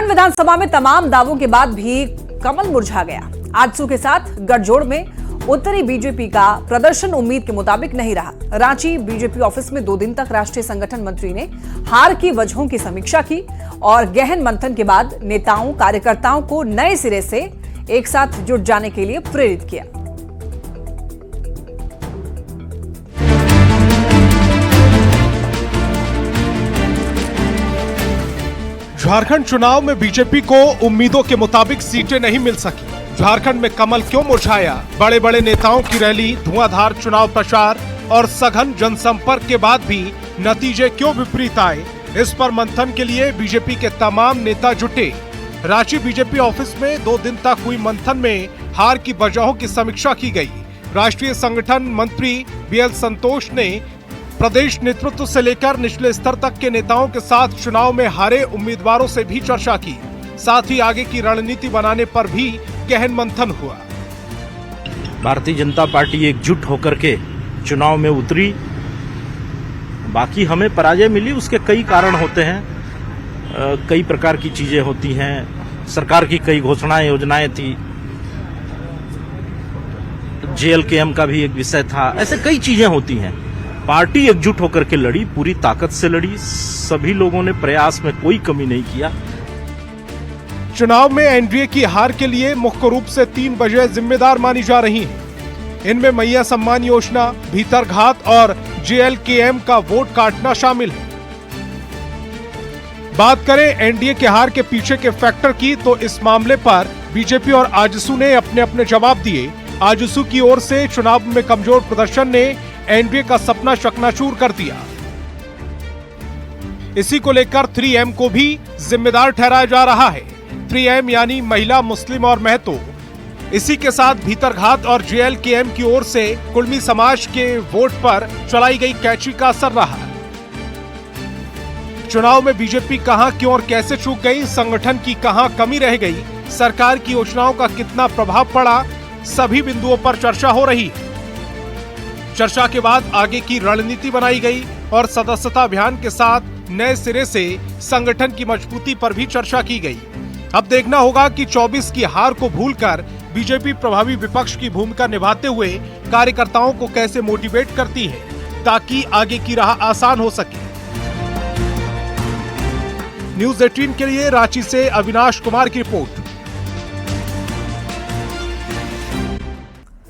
झारखंड विधानसभा में तमाम दावों के बाद भी कमल मुरझा गया। आजसू के साथ गठजोड़ में उत्तरी बीजेपी का प्रदर्शन उम्मीद के मुताबिक नहीं रहा। रांची बीजेपी ऑफिस में 2 दिन तक राष्ट्रीय संगठन मंत्री ने हार की वजहों की समीक्षा की और गहन मंथन के बाद नेताओं कार्यकर्ताओं को नए सिरे से एक साथ जुट जाने के लिए प्रेरित किया। झारखंड चुनाव में बीजेपी को उम्मीदों के मुताबिक सीटें नहीं मिल सकी। झारखंड में कमल क्यों मुरझाया? बड़े बड़े नेताओं की रैली, धुआंधार चुनाव प्रचार और सघन जनसंपर्क के बाद भी नतीजे क्यों विपरीत आए? इस पर मंथन के लिए बीजेपी के तमाम नेता जुटे। रांची बीजेपी ऑफिस में 2 दिन तक हुई मंथन में हार की वजहों की समीक्षा की गई। राष्ट्रीय संगठन मंत्री बीएल संतोष ने प्रदेश नेतृत्व से लेकर निचले स्तर तक के नेताओं के साथ चुनाव में हारे उम्मीदवारों से भी चर्चा की। साथ ही आगे की रणनीति बनाने पर भी गहन मंथन हुआ। भारतीय जनता पार्टी एकजुट होकर के चुनाव में उतरी। बाकी हमें पराजय मिली, उसके कई कारण होते हैं, कई प्रकार की चीजें होती हैं। सरकार की कई घोषणाएं योजनाएं थी, JLKM का भी एक विषय था, ऐसे कई चीजें होती हैं। पार्टी एकजुट होकर के लड़ी, पूरी ताकत से लड़ी। सभी लोगों ने प्रयास में कोई कमी नहीं किया। चुनाव में एनडीए की हार के लिए मुख्य रूप से 3 वजह जिम्मेदार मानी जा रही हैं। इनमें मैया सम्मान योजना, भीतरघात और JLKM का वोट काटना शामिल है। बात करें एनडीए के हार के पीछे के फैक्टर की, तो इस मामले पर बीजेपी और आजसू ने अपने अपने जवाब दिए। आजसू की ओर से चुनाव में कमजोर प्रदर्शन ने एनडीए का सपना चकनाचूर कर दिया। इसी को लेकर 3M को भी जिम्मेदार ठहराया जा रहा है। 3M यानी महिला, मुस्लिम और महतो। इसी के साथ भीतरघात और JLKM की ओर से कुर्मी समाज के वोट पर चलाई गई कैची का असर रहा। चुनाव में बीजेपी कहां, क्यों और कैसे चूक गई, संगठन की कहां कमी रह गई, सरकार की योजनाओं का कितना प्रभाव पड़ा, सभी बिंदुओं पर चर्चा हो रही है। चर्चा के बाद आगे की रणनीति बनाई गई और सदस्यता अभियान के साथ नए सिरे से संगठन की मजबूती पर भी चर्चा की गई। अब देखना होगा कि 24 की हार को भूलकर बीजेपी प्रभावी विपक्ष की भूमिका निभाते हुए कार्यकर्ताओं को कैसे मोटिवेट करती है, ताकि आगे की राह आसान हो सके। न्यूज़ 18 के लिए रांची से अविनाश कुमार की रिपोर्ट।